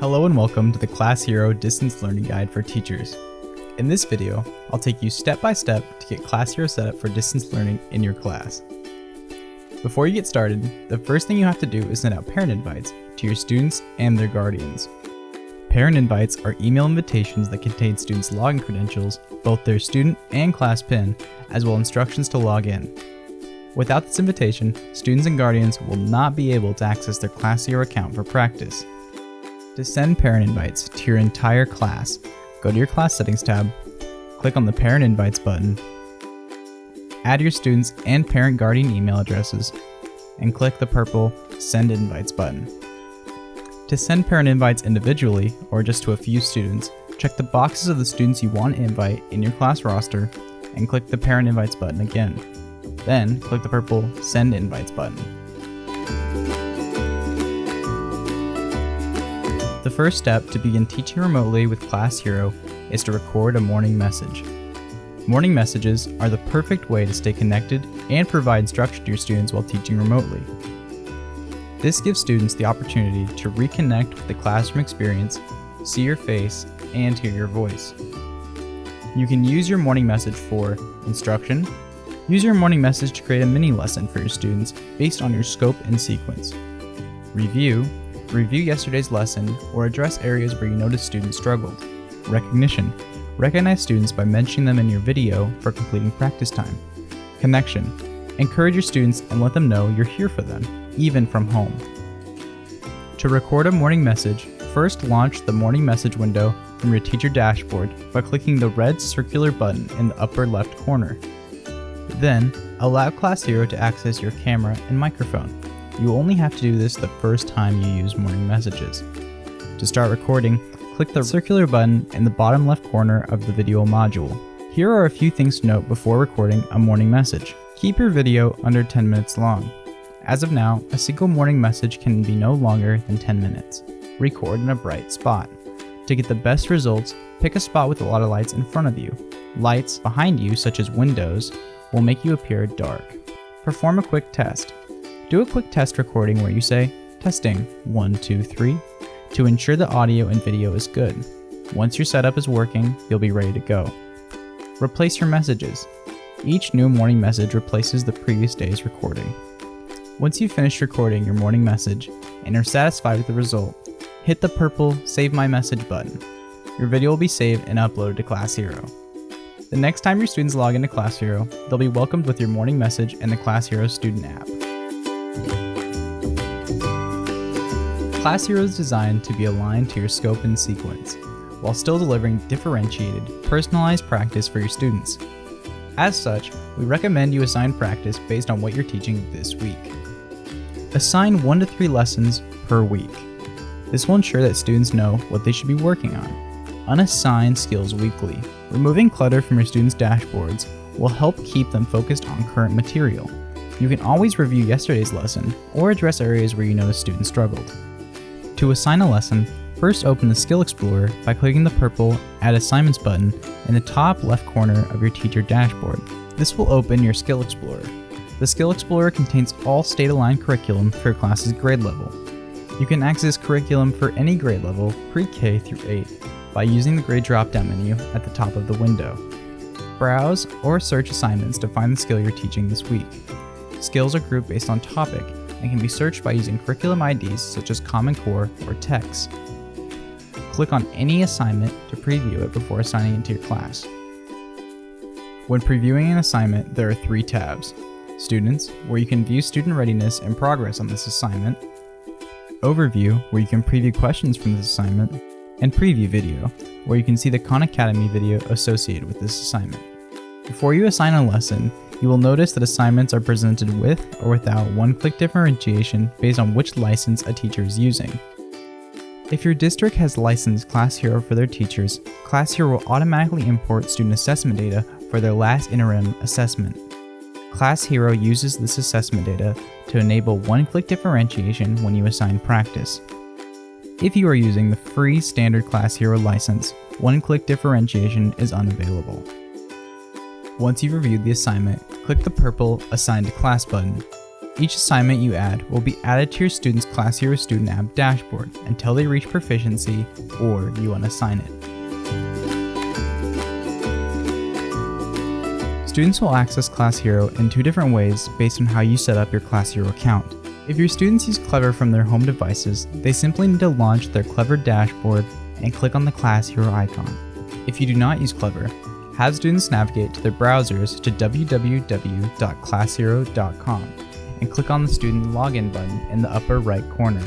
Hello and welcome to the ClassHero Distance Learning Guide for Teachers. In this video, I'll take you step by step to get ClassHero set up for distance learning in your class. Before you get started, the first thing you have to do is send out parent invites to your students and their guardians. Parent invites are email invitations that contain students' login credentials, both their student and class PIN, as well as instructions to log in. Without this invitation, students and guardians will not be able to access their ClassHero account for practice. To send parent invites to your entire class, go to your Class Settings tab, click on the Parent Invites button, add your students' and parent guardian email addresses, and click the purple Send Invites button. To send parent invites individually, or just to a few students, check the boxes of the students you want to invite in your class roster, and click the Parent Invites button again. Then, click the purple Send Invites button. The first step to begin teaching remotely with ClassHero is to record a morning message. Morning messages are the perfect way to stay connected and provide instruction to your students while teaching remotely. This gives students the opportunity to reconnect with the classroom experience, see your face, and hear your voice. You can use your morning message for instruction. Use your morning message to create a mini lesson for your students based on your scope and sequence. Review yesterday's lesson or address areas where you notice students struggled. Recognition. Recognize students by mentioning them in your video for completing practice time. Connection. Encourage your students and let them know you're here for them, even from home. To record a morning message, first launch the morning message window from your teacher dashboard by clicking the red circular button in the upper left corner. Then, allow ClassHero to access your camera and microphone. You will only have to do this the first time you use morning messages. To start recording, click the circular button in the bottom left corner of the video module. Here are a few things to note before recording a morning message. Keep your video under 10 minutes long. As of now, a single morning message can be no longer than 10 minutes. Record in a bright spot. To get the best results, pick a spot with a lot of lights in front of you. Lights behind you, such as windows, will make you appear dark. Perform a quick test. Do a quick test recording where you say, testing 1, 2, 3, to ensure the audio and video is good. Once your setup is working, you'll be ready to go. Replace your messages. Each new morning message replaces the previous day's recording. Once you've finished recording your morning message and are satisfied with the result, hit the purple Save My Message button. Your video will be saved and uploaded to ClassHero. The next time your students log into ClassHero, they'll be welcomed with your morning message and the ClassHero student app. ClassHero is designed to be aligned to your scope and sequence, while still delivering differentiated, personalized practice for your students. As such, we recommend you assign practice based on what you're teaching this week. Assign 1 to 3 lessons per week. This will ensure that students know what they should be working on. Unassign skills weekly. Removing clutter from your students' dashboards will help keep them focused on current material. You can always review yesterday's lesson or address areas where you notice students struggled. To assign a lesson, first open the Skill Explorer by clicking the purple Add Assignments button in the top left corner of your teacher dashboard. This will open your Skill Explorer. The Skill Explorer contains all state-aligned curriculum for your class's grade level. You can access curriculum for any grade level, pre-K through 8th, by using the grade drop-down menu at the top of the window. Browse or search assignments to find the skill you're teaching this week. Skills are grouped based on topic and can be searched by using curriculum IDs such as Common Core or TEX. Click on any assignment to preview it before assigning it to your class. When previewing an assignment, there are 3 tabs. Students, where you can view student readiness and progress on this assignment. Overview, where you can preview questions from this assignment. And Preview Video, where you can see the Khan Academy video associated with this assignment. Before you assign a lesson, you will notice that assignments are presented with or without one-click differentiation based on which license a teacher is using. If your district has licensed ClassHero for their teachers, ClassHero will automatically import student assessment data for their last interim assessment. ClassHero uses this assessment data to enable one-click differentiation when you assign practice. If you are using the free standard ClassHero license, one-click differentiation is unavailable. Once you've reviewed the assignment, click the purple Assign to Class button. Each assignment you add will be added to your student's ClassHero student app dashboard until they reach proficiency or you unassign it. Students will access ClassHero in two different ways based on how you set up your ClassHero account. If your students use Clever from their home devices, they simply need to launch their Clever dashboard and click on the ClassHero icon. If you do not use Clever, have students navigate to their browsers to www.classhero.com and click on the student login button in the upper right corner.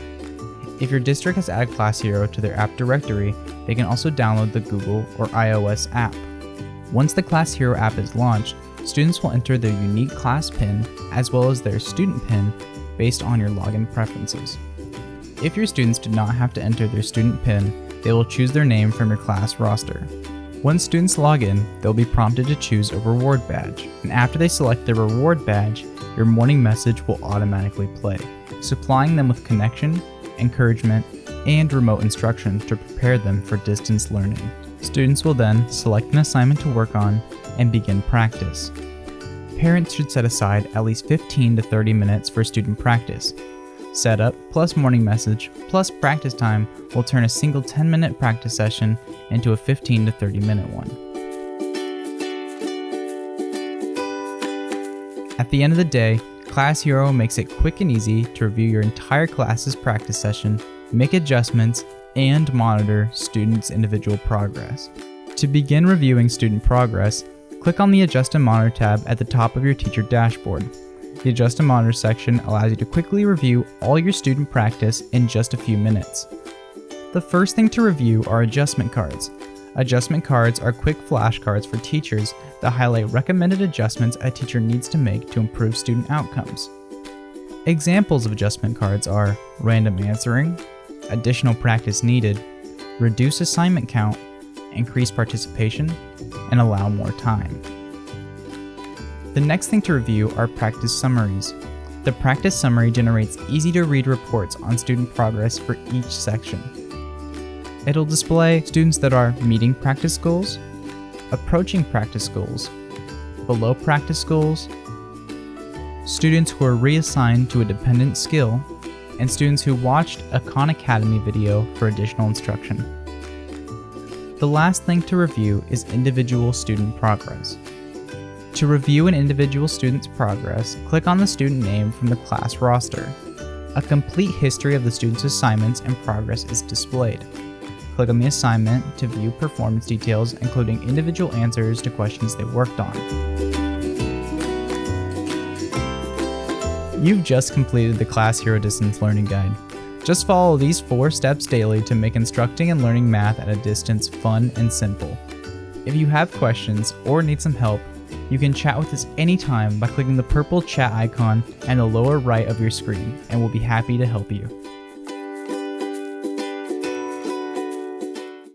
If your district has added ClassHero to their app directory, they can also download the Google or iOS app. Once the ClassHero app is launched, students will enter their unique class PIN as well as their student PIN based on your login preferences. If your students do not have to enter their student PIN, they will choose their name from your class roster. Once students log in, they'll be prompted to choose a reward badge, and after they select their reward badge, your morning message will automatically play, supplying them with connection, encouragement, and remote instruction to prepare them for distance learning. Students will then select an assignment to work on and begin practice. Parents should set aside at least 15 to 30 minutes for student practice. Setup plus morning message plus practice time will turn a single 10-minute practice session into a 15 to 30-minute one. At the end of the day, ClassHero makes it quick and easy to review your entire class's practice session, make adjustments, and monitor students' individual progress. To begin reviewing student progress, click on the Adjust and Monitor tab at the top of your teacher dashboard. The Adjust and Monitor section allows you to quickly review all your student practice in just a few minutes. The first thing to review are adjustment cards. Adjustment cards are quick flashcards for teachers that highlight recommended adjustments a teacher needs to make to improve student outcomes. Examples of adjustment cards are random answering, additional practice needed, reduce assignment count, increase participation, and allow more time. The next thing to review are practice summaries. The practice summary generates easy-to-read reports on student progress for each section. It'll display students that are meeting practice goals, approaching practice goals, below practice goals, students who are reassigned to a dependent skill, and students who watched a Khan Academy video for additional instruction. The last thing to review is individual student progress. To review an individual student's progress, click on the student name from the class roster. A complete history of the student's assignments and progress is displayed. Click on the assignment to view performance details, including individual answers to questions they worked on. You've just completed the ClassHero Distance Learning Guide. Just follow these 4 steps daily to make instructing and learning math at a distance fun and simple. If you have questions or need some help, you can chat with us anytime by clicking the purple chat icon in the lower right of your screen, and we'll be happy to help you.